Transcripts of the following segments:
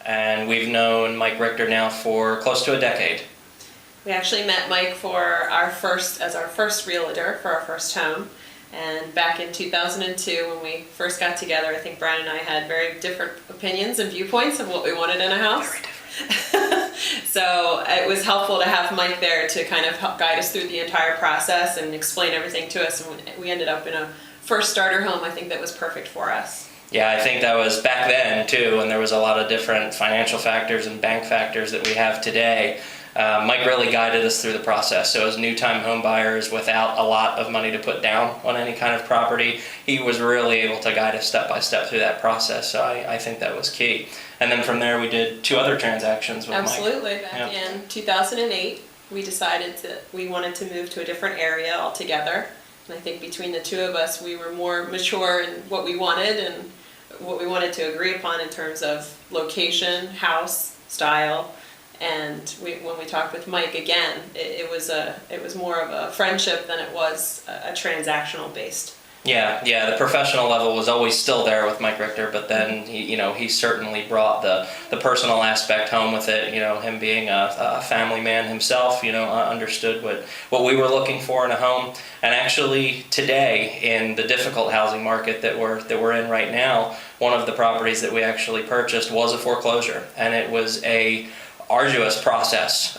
and we've known Mike Richter now for close to a decade. We actually met Mike as our first realtor for our first home. And back in 2002, when we first got together, I think Brian and I had very different opinions and viewpoints of what we wanted in a house. Very different. So it was helpful to have Mike there to kind of help guide us through the entire process and explain everything to us. And we ended up in a first starter home, I think, that was perfect for us. Yeah, I think that was back then too, and there was a lot of different financial factors and bank factors that we have today. Mike really guided us through the process. So as new-time home buyers without a lot of money to put down on any kind of property, he was really able to guide us step by step through that process. So I think that was key. And then from there we did 2 other transactions with Absolutely. Mike. Back in 2008, we decided that we wanted to move to a different area altogether. And I think between the 2 of us, we were more mature in what we wanted and what we wanted to agree upon in terms of location, house, style. And when we talked with Mike again, it was more of a friendship than it was a transactional based. Yeah, the professional level was always still there with Mike Richter, but then he certainly brought the personal aspect home with it. Him being a family man himself, understood what we were looking for in a home. And actually today, in the difficult housing market that we're in right now, one of the properties that we actually purchased was a foreclosure, and it was a arduous process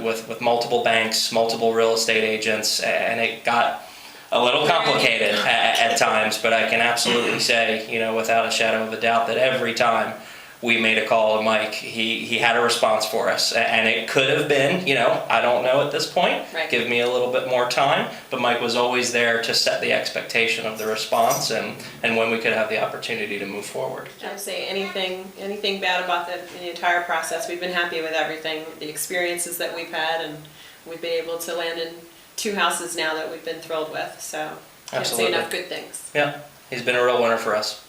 with multiple banks, multiple real estate agents, and it got a little complicated at times, but I can absolutely say, without a shadow of a doubt, that every time we made a call to Mike, he had a response for us. And it could have been, I don't know at this point, right. Give me a little bit more time, but Mike was always there to set the expectation of the response and when we could have the opportunity to move forward. I'd say anything bad about the entire process. We've been happy with everything, the experiences that we've had, and we've been able to land in 2 houses now that we've been thrilled with. So can't say enough good things. Yeah, he's been a real winner for us.